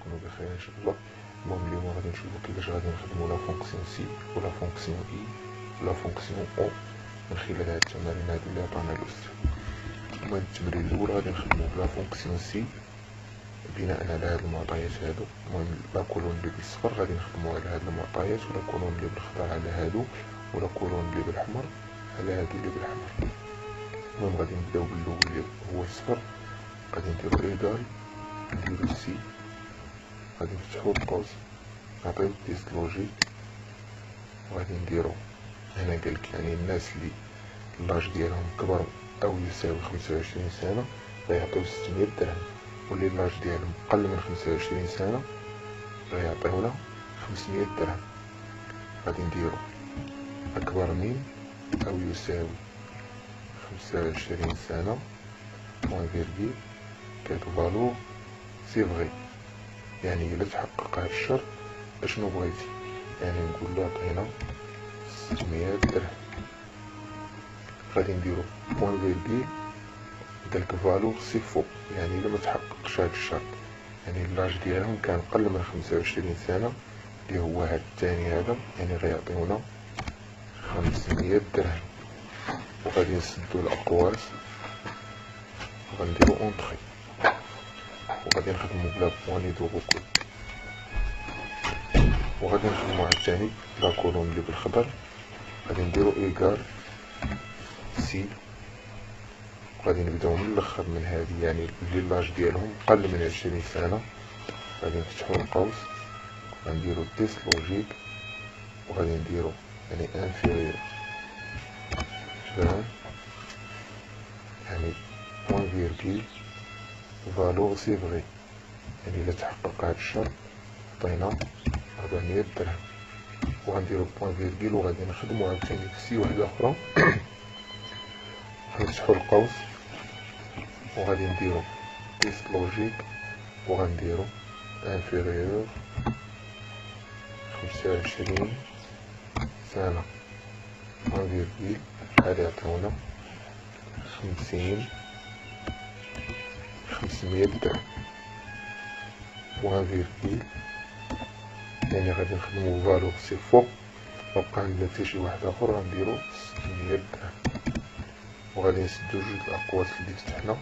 تكونوا بخير ان شاء الله. المهم اليوم غادي نشوفو كيفاش غادي نخدمو لا فونكسيون سي ولا فونكسيون اي ولا فونكسيون او من خلال هاد التمارين هادو اللي عطانا الاستاذ. المهم التمرين الاول غادي نخدمو لا فونكسيون سي بناء على هاد المعطيات هادو. المهم لا كولون اللي بالصفر غادي نخدمو على هاد المعطيات، ولا كولون اللي بالخضر على هادو، ولا كولون اللي بالحمر على هادو اللي بالحمر. المهم غادي نبداو بالاول اللي هو الصفر، غادي نديرو ايكال، نديرو سي، غادي نفتحو القوس، نعطيو تيست لوجيك، وغادي نديرو هنا قالك يعني الناس اللي اللاج ديالهم كبر او يساوي 25 سنة غيعطيو 600 درهم، واللي اللاج ديالهم اقل من 25 سنة غيعطيونا 500 درهم. غادي نديرو اكبر من او يساوي 25 سنة بوان فيرغيل كاتو فالور سي فغي، يعني الا تحقق هاد الشرط اشنو بغيتي، يعني نقولو عطينا 600 درهم. غادي نديرو بوان فيرغيل قالك فالور سي فو، يعني الا متحققش هاد الشرط، يعني اللاج ديالهم كان قل من 25 سنة اللي هو هاد الثاني هذا، يعني غيعطيونا 500 درهم. وغادي نسدو الاقواس وغنديرو اونطخي، وغادي نخدمو بلا بواني دو بوكو، وغادي نخدمو عاوتاني لا كولون اللي بالخضر، غادي نديرو ايكال سي، وغادي نبداو من الاخر من هادي، يعني اللي اللاج ديالهم قل من 20 سنة غادي نفتحو القوس، غنديرو تيست لوجيك، وغادي نديرو يعني انفيريور يعني بوان فيرغيل فالور سي فغي، يعني الا تحقق هاد الشرط عطينا 400 درهم. وغنديرو بوان فيرغيل وغادي نخدمو عاوتاني في سي وحدة اخرى، غنفتحو القوس وغادي نديرو تيست لوجيك، وغنديرو انفيريور 25 سنة بوان فيرغيل، هادي عطيونا 500 درهم بوان فيرغيل، يعني غادي نخدمو فالور سي فوق، مبقى عندنا حتى شي واحد اخر غنديرو 600 درهم. وغادي نسدو جوج الاقواس اللي فتحنا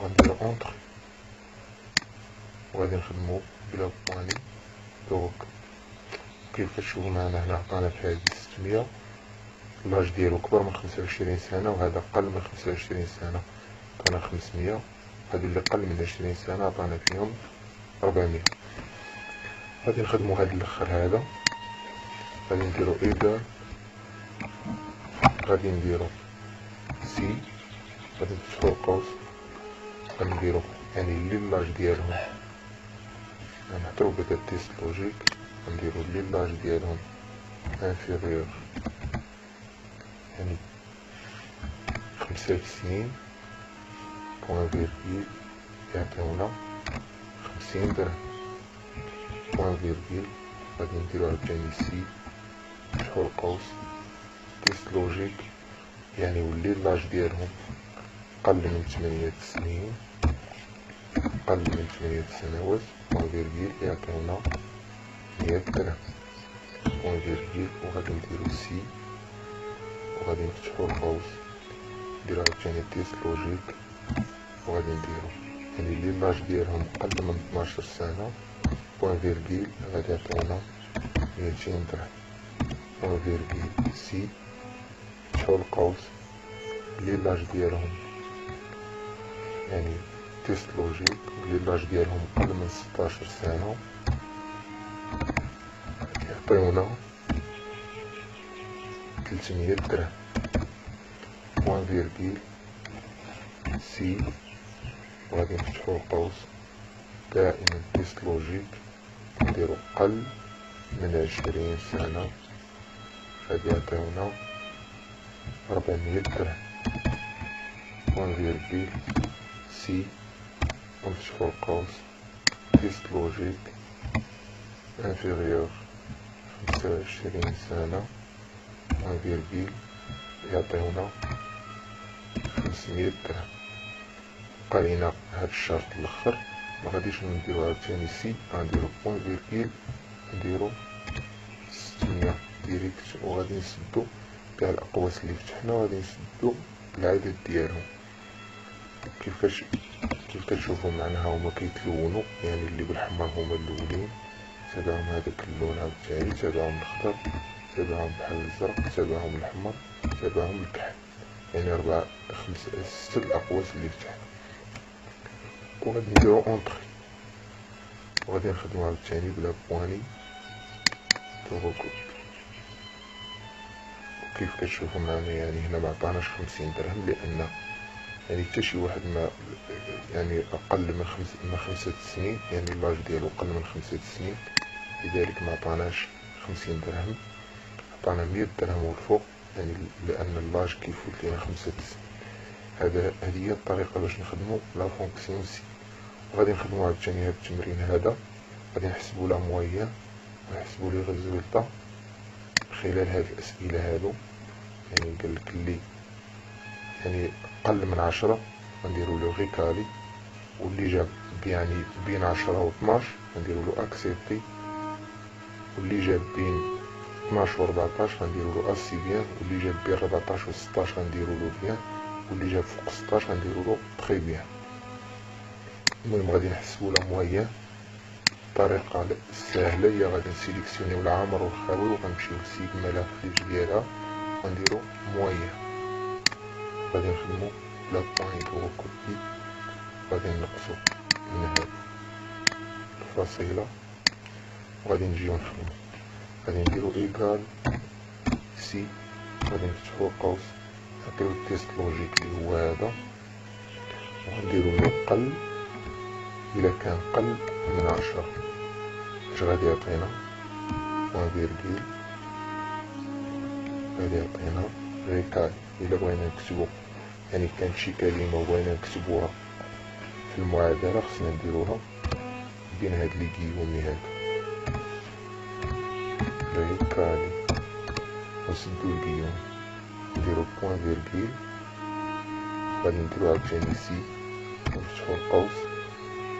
وغنديرو اونطخي، وغادي نخدمو بلا بواني دوك. كيف كتشوفو معنا هنا عطانا في هادي 600، اللاج ديالو كبر من 25 سنة وهذا قل من 25 سنة عطانا 500، هادو اللي قل من 20 سنة عطانا فيهم 400. غادي نخدمو هاد الاخر هذا، غادي نديرو ايكال، غادي نديرو سي، غادي نفتحو القوس، غادي نديرو يعني اللي اللاج ديالهم غنحطيو بدا تيست لوجيك، غنديرو اللي اللاج ديالهم انفيريور يعني 5 سنين بوان فيرغيل يعطيونا 50 درهم بوان فيرغيل. غادي نديرو عاوتاني سي، نفتحو القوس، تيست لوجيك، يعني ولي اللاج ديالهم قل من 8 سنين، قل من 8 سنوات بوان فيرغيل يعطيونا 100 درهم بوان فيرغيل. وغادي نديرو سي، وغادي نفتحو القوس، نديرو عاوتاني تيست لوجيك، وغادي نديرو يعني اللي اللاج ديالهم قل من 12 سنة بوان فيرغيل غادي يعطيونا 200 درهم بوان فيرغيل سي، نفتحو القوس، اللي اللاج ديالهم يعني تيست لوجيك واللي اللاج ديالهم قل من 16 سنة يعطيونا 300 درهم بوان فيرغيل سي، وغادي نفتحو القوس، دائما تيست لوجيك، نديرو قل من 20 سنة غادي يعطيونا 400 درهم بوان فيرغيل سي، ونفتحو القوس، تيست لوجيك انفيريور 25 سنة بوان فيرغيل يعطيونا 500 درهم. بقى لينا هاد الشرط الاخر مغاديش نديرو عاوتاني سي، غنديرو بوان فيرغيل، نديرو 600 ديريكت، وغادي نسدو كاع الأقواس اللي فتحنا، وغادي نسدو العدد ديالهم. كيف كتشوفو معنا هما كيتلونو، يعني اللي بالحمر هما الأولين، تابعهم هداك اللون عاوتاني، تابعهم الخضر، تابعهم بحال الزرق، تابعهم الأحمر، تابعهم الكحل، يعني 4 5 6 الأقواس اللي فتحنا. وغادي نديرو اونطخي، وغادي نخدمو عاوتاني بلا بواني دو ركوب. وكيف كتشوفو معنا يعني هنا معطاناش 50 درهم، لأن يعني حتى شي واحد ما يعني أقل من 5 سنين، يعني اللاج ديالو أقل من 5 سنين، لذلك معطاناش 50 درهم، عطانا 100 درهم والفوق، يعني لأن اللاج كيفوت لينا 5 سنين. هذه هي الطريقة باش نخدمو لا فونكسيون سي. غادي نخدمو عاوتاني هاد التمرين هذا، غادي نحسبو لا مويان، ونحسبو لي ريزولطا خلال هاد الأسئلة هادو. يعني قالك لي يعني أقل من 10 غنديرو له غيكالي، واللي جاب يعني بين 10 و 12 غنديرو له اكسبتي، واللي جاب بين 12 و 14 غنديرو له اسي بيان، واللي جاب بين 14 و 16 غنديرو له بيان، واللي جاب فوق 16 غنديرو له تري بيان. المهم غادي نحسبو لا مويان. الطريقة السهلة هي غادي نسيليكسيونيو العامر والخاوي، وغنمشيو لسيغما لا خريج ديالها، غنديرو مويان. غادي نخدمو لا بوان دو ركوبي، غادي نقصو من هاد الفصيلة، وغادي نجيو نخدمو. غادي نديرو إيكال سي، غادي نفتحو قوس، نعطيو التيست لوجيك اللي هو هذا، وغنديرو له قل. إلا كان قل من 10 اش غادي يعطينا؟ بوان فيرغيل، غادي يعطينا ريكال. إلا بغينا نكتبو يعني كانت شي كلمة وبغينا نكتبوها في المعادلة، خصنا نديروها بين هاد لي كيومي هادو، ريكالي، ونسدو الكيوم، نديرو بوان فيرغيل، غادي نديرو عاوتاني سي، ونفتحو القوس،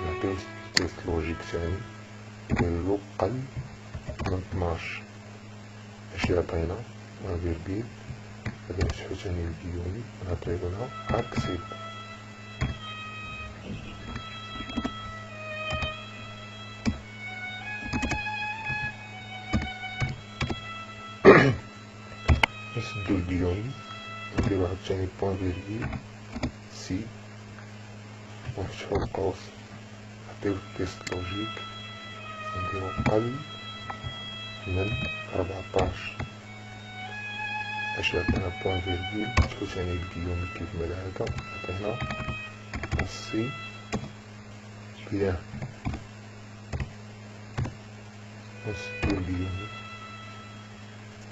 نعطيو تيست لوجيك تاني، نديرو قل من 12 اش يعطينا؟ بوان فيرغيل، غادي نفتحو تاني الكيومي، ونعطيو لها اكسيب. نسدو الكيومي، نديرو عاوتاني بوان فيرغيل سي، ونفتحو القوس، نعطيو التيست لوجيك، نديرو قل من 14 اش يعطينا؟ بوان فيرغيل، نفتحو تاني الكيومي كيف ما العادة، عطينا نصي بيان، نسدو الكيومي،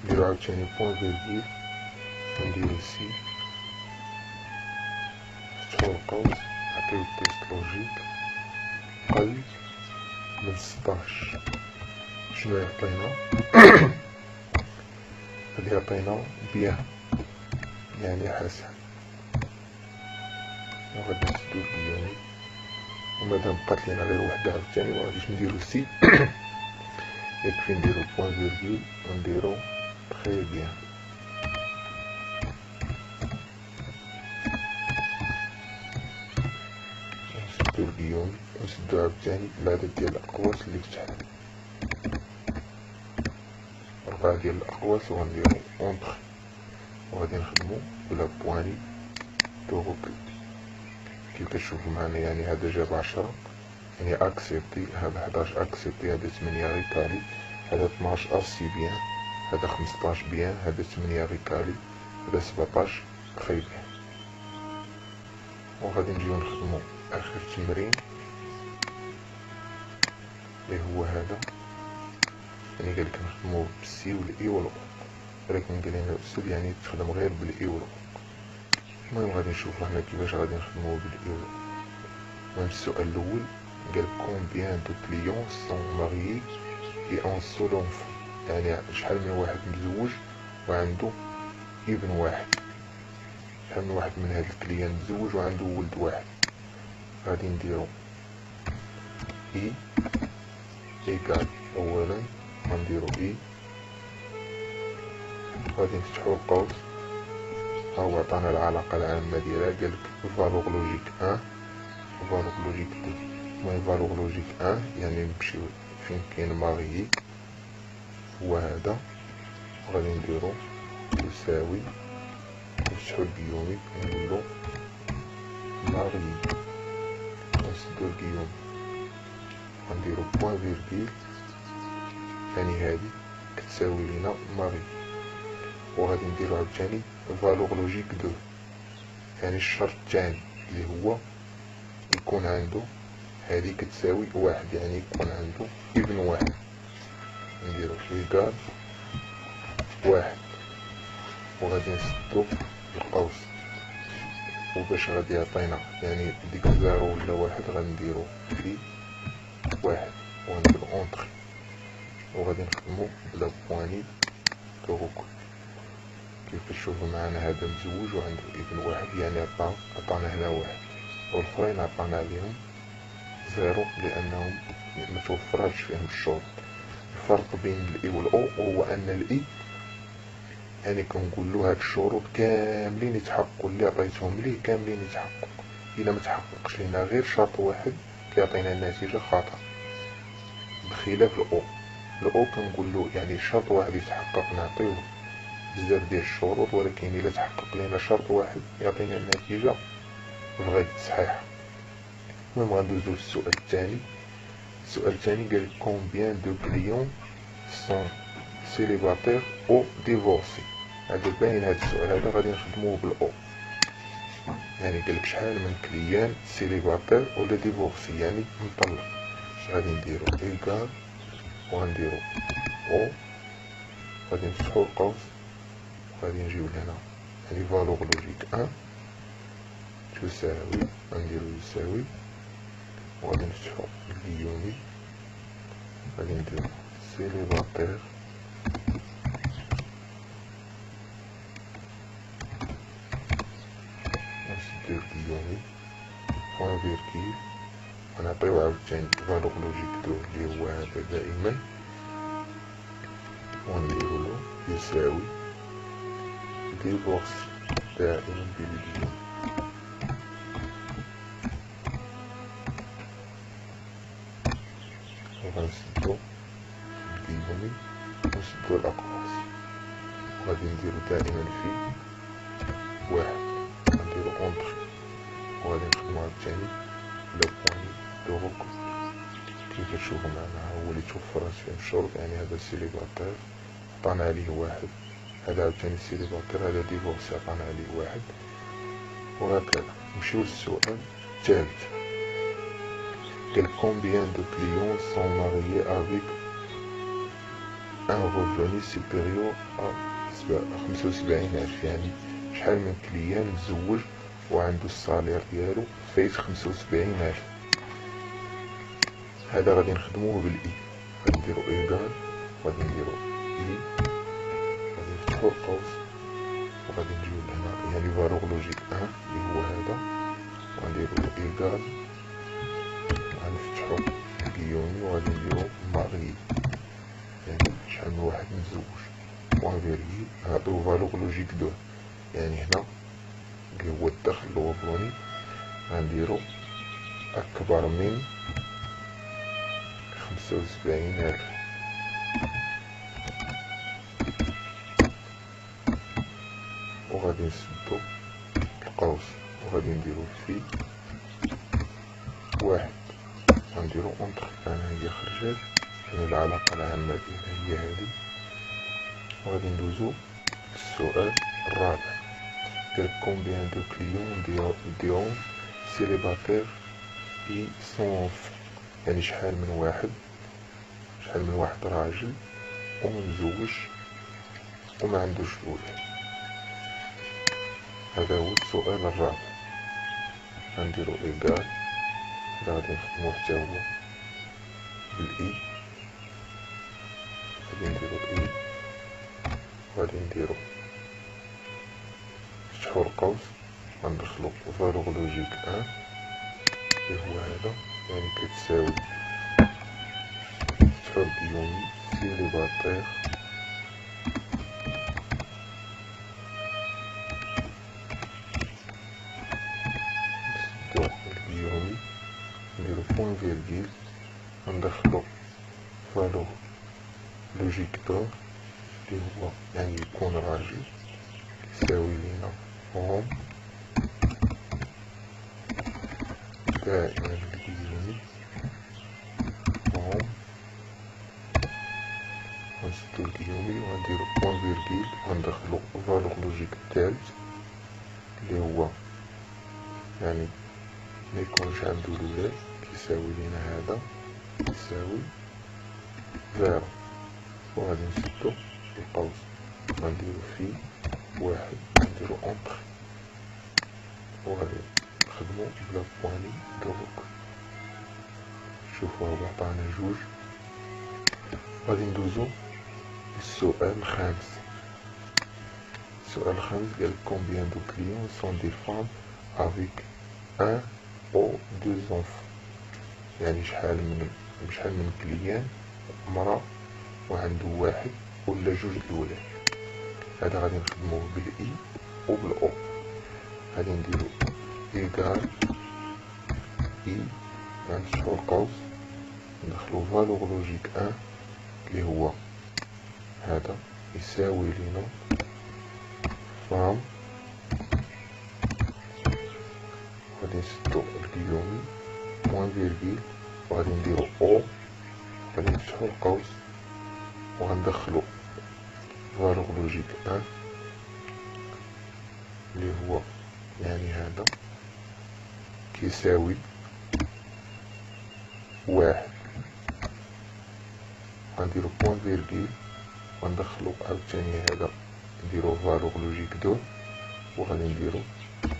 نديرو عاوتاني بوان فيرغيل، ونديرو سي، نفتحو القوس، نعطيو التيست لوجيك، قل من 16 شنو يعطينا؟ غادي يعطينا بيان، يعني حسن. وغادي نسدو الكيومي، ومادام بقات لينا غير وحدة عاوتاني مغاديش نديرو سي، يكفي نديرو بوان فيرغيل ونديرو تخي بيان. نسدو الكيومي، ونسدو عاوتاني العدد ديال الأقواس اللي فتحنا، 4 ديال الأقواس، وغنديرو اونطخي، وغادي نخدمو بلا بواني دو ركوب. كيف كتشوفو معنا يعني هذا جاب 10 يعني اكسبتي، هذا 11 اكسبتي، هذا 8 ريكالي، هذا 12 اسي بيان، هذا 15 بيان، هذا 8 ريكالي، هذا 17 تخي بيان. وغادي نجيو نخدمو اخر تمرين اللي هو هذا، يعني قالك نخدمو بالسي والاي والاو، ولكن قال لنا الاستاذ يعني تخدم غير بالاي والاو. المهم غادي نشوفو حنا كيفاش غادي نخدمو بالاي والاو. المهم السؤال الاول قال كومبيان دو كليون سون ماريي اي اون سول اونفون، يعني شحال من واحد مزوج وعنده ابن واحد، شحال من واحد من هاد الكليان مزوج وعنده ولد واحد. غادي نديرو إي إيكال أولا غنديرو إي، غادي نفتحو القوس، ها هو عطانا العلاقة العامة ديالها، قالك فالور لوجيك ان فالور لوجيك دو. المهم فالور لوجيك ان يعني نمشيو فين كاين ماغيي هو هذا، غادي نديرو يساوي، نفتحو الكيومي ونقولو ماغيي، نسدو الكيوم، غنديرو بوان فيرغيل يعني هادي كتساوي لينا ماغي، وغادي نديرو عاوتاني فالور لوجيك دو، يعني الشرط الثاني اللي هو يكون عنده هادي كتساوي واحد، يعني يكون عنده ابن واحد، نديرو إيكال واحد، وغادي نسدو القوس، وباش غادي يعطينا يعني ديك زيرو ولا واحد غنديرو في واحد، وغنديرو اونتخي، وغادي نخدمو بلا بواني توغوك. كيف تشوفو معنا هذا مزوج وعنده ابن واحد، يعني عطانا هنا واحد، والآخرين عطانا عليهم زيرو لأنهم متوفراتش فيهم الشروط. الفرق بين الإي والأو هو أن الإي يعني كنقولو هاد الشروط كاملين يتحققوا، اللي عطيتهم ليه كاملين يتحققوا، إلا متحققش لينا غير شرط واحد كيعطينا النتيجة خطأ، بخلاف الأو كنقولو يعني شرط واحد يتحقق نعطيوه بزاف ديال الشروط، ولكن إلا تحقق لنا شرط واحد يعطينا النتيجة بغيت صحيحة. المهم غندوزو للسؤال الثاني. السؤال الثاني قالك كومبيان دو كليون سون سيليباتير او ديفورسي. هذا باين هذا السؤال هذا غادي نخدموه بالاو، يعني قالك شحال من كليان سيليباتير ولا ديفورسي يعني مطلق. غادي نديرو إيكال وغنديرو او، غادي نفتحو القوس، غادي نجيو لهنا يعني فالور لوجيك ان تساوي، غنديرو يساوي، وغادي نفتحو الكيومي، غادي نديرو سيليباتير نسدو الكيومي بوان فيركيل، ونعطيو عاوتاني فالور لوجيك دو اللي هو هذا دائما، ونديرو يساوي ديفورس دائما بالكيوم، وغنسدو الكيومي ونسدو الأقواس، وغادي نديرو دائما في واحد، غنديرو اونتخي، وغادي نخدمو عاوتاني بلا بواني دو روكو. كيف تشوفو معنا هو اللي توفرات فيه الشروط، يعني هذا سيليباتير عطانا عليه واحد، هذا عاوتاني سيليباتير، هذا ديفورسي عطانا عليه واحد، وهكذا. نمشيو للسؤال الثالث. قال combien de clients sont mariés avec un revenu supérieur à 75,000، يعني شحال من كليان متزوج وعنده الصالير ديالو فايت 75,000. هذا غادي نخدموه بالاي، غادي نديرو إيكال، غادي نديرو اي، غادي نفتحو القوس، وغادي نجيو لهنا يعني فالور لوجيك ان اللي هو هذا، وغنديرو إيكال، غنفتحو الكيومي، وغادي نديرو ماغي يعني شحال من واحد متزوج، بوان فيرغيل نعطيو فالور لوجيك دو، يعني هنا اللي هو الدخل الوطني غنديرو أكبر من 75,000، وغادي نسدو القوس، وغادي نديرو في واحد، غنديرو اونتخ، أنا هي خرجات يعني العلاقة العامة ديالها هي هادي. وغادي ندوزو للسؤال الرابع. قالك combien de clients diront célibataire et sans enfant، يعني شحال من واحد راجل ومتزوج وما عندوش ولاد. هذا هو السؤال الرابع. غنديرو إيكال، غادي نخدمو حتى هو بالإي، غادي نديرو إي، غادي نديرو نفتحو القوس، غندخلو فالور لوجيك ان اللي هو هذا، يعني كتساوي نفتحو الكيومي سيليباتير نسدو الكيومي نديرو بوان فيرغيل وندخلو فالور لوجيك دور اللي هو يعني يكون راجل يساوي لينا هوم دائما الكيومي هوم ونسدو الكيومي ونديرو بوان فيرغيل وندخلو فالور لوجيك الثالث اللي هو يعني ميكونش عندو الولاد كيساوي لينا هذا يساوي زيرو، وغادي نسدو القوس غنديرو فيه واحد نديرو اونطخ وغادي نخدمو بلا بواني دروك. شوفو هو عطانا جوج. غادي ندوزو للسؤال الخامس. السؤال الخامس قال combien de clients sont des femmes avec un ou deux enfants، يعني شحال من كليان مرأة وعنده واحد ولا جوج الولاد. هذا غادي نخدموه بالاي وبالاو. غادي نديرو ايكال اي نفتحو القوس ندخلو فالور لوجيك ان اللي هو هذا يساوي لينا فام. غادي نسدو الكيومي بوان فيرغيل وغادي نديرو او، غادي نفتحو القوس وغندخلو فالور لوجيك ان اللي هو يعني هذا كيساوي واحد. غنديرو بوان فيرغيل وندخلو عاوتاني هذا نديرو فالور لوجيك دو وغادي نديرو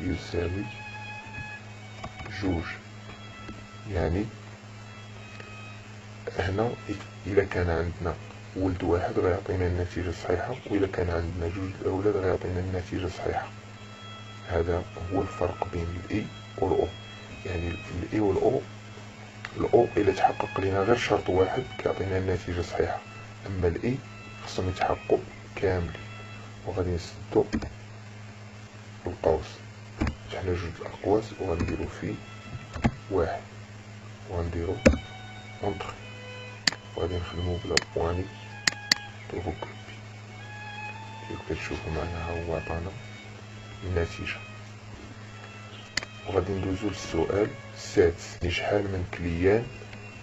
يساوي جوج. يعني هنا إلا كان عندنا ولد واحد غيعطينا النتيجة الصحيحة، وإلا كان عندنا جوج الأولاد غيعطينا النتيجة الصحيحة. هذا هو الفرق بين الإي والأو. يعني الإي والأو، الأو إلا تحقق لنا غير شرط واحد كيعطينا النتيجة الصحيحة، أما الإي خصهم يتحققوا كاملين. وغادي نسدو القوس فتحنا جوج الأقواس وغنديرو فيه واحد وغنديرو اونطخ وغادي نخدمو بلا بواني دروك كيف كتشوفو معنا ها هو عطانا النتيجة. وغادي ندوزو للسؤال السادس، شحال من كليان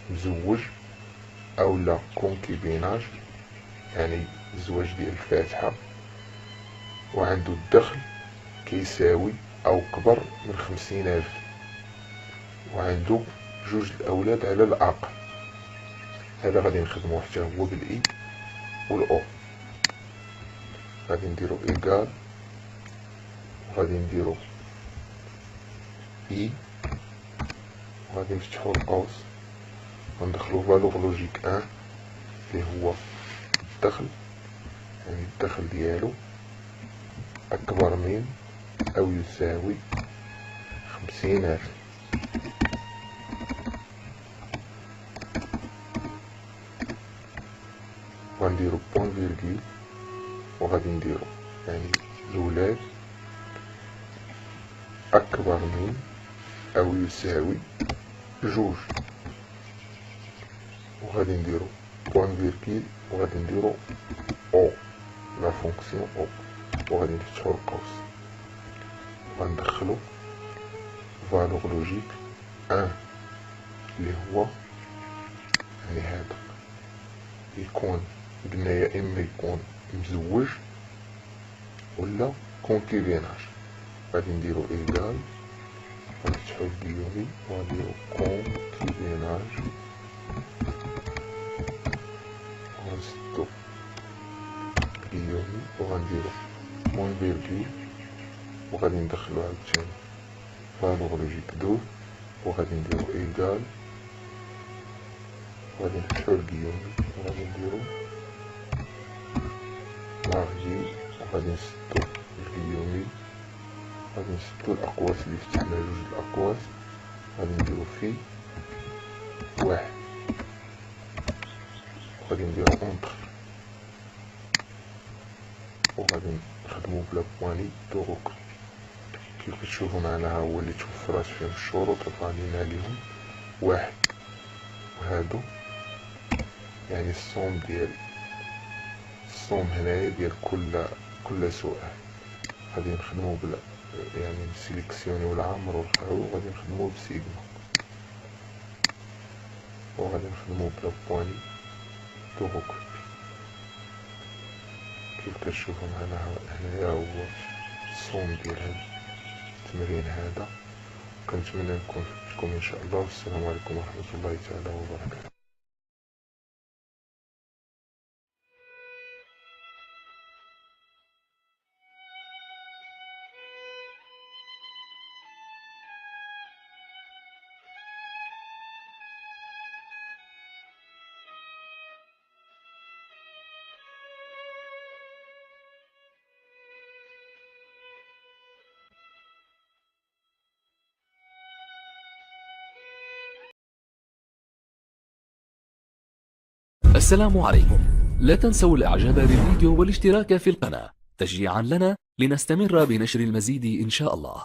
مزوج او لا كونكيبيناج، يعني الزواج ديال الفاتحة وعنده الدخل كيساوي او كبر من 50,000 وعنده جوج الاولاد على الاقل. هذا غادي نخدموه حتى هو بالاي والاو. غادي نديرو ايكال وغادي نديرو اي وغادي نفتحو القوس وندخلو فالور لوجيك ان اللي هو الدخل، يعني الدخل ديالو اكبر من او يساوي 50,000. وغنديرو بوان فيرغيل وغادي نديرو يعني الولاد اكبر من او يساوي جوج، وغادي نديرو بوان فيرغيل وغادي نديرو او لا فونكسيون او وغادي نفتحو القوس وغندخلو فالور لوجيك ان اللي هو يعني هذا يكون قلنا يا اما يكون مزوج ولا كونكيبيناج. غادي نديرو ايكال غنفتحو الكيومي وغنديرو كونكيبيناج وغنسدو الكيومي وغنديرو بوان فيرغيل وغادي ندخلو عاوتاني فالور لوجيك دو وغادي نديرو ايكال وغادي نفتحو الكيومي وغادي نديرو مارجي وغادي نسدو الكيومي غادي نسدو الاقواس اللي فتحنا جوج الاقواس غادي نديرو فيه واحد وغادي نديرو اونتر وغادي نخدمو بلا بواني دو غوكل. كيف كتشوفو معنا ها هو اللي توفرات فيهم الشروط وطالينا ليهم واحد، وهادو يعني الصوم ديال الصوم هنايا ديال كل سؤال. غادي نخدمو بلا يعني نسيليكسيونيو العامر والقهوي وغادي نخدمو بسيجما وغادي نخدمو بلا بواني دو غوكل. كيف كتشوفو معنا هنايا هو الصوم ديال هاد التمرين هذا. كنتمنى نكون فدتكم ان شاء الله، والسلام عليكم ورحمة الله تعالى وبركاته. السلام عليكم. لا تنسوا الاعجاب بالفيديو والاشتراك في القناة تشجيعا لنا لنستمر بنشر المزيد إن شاء الله.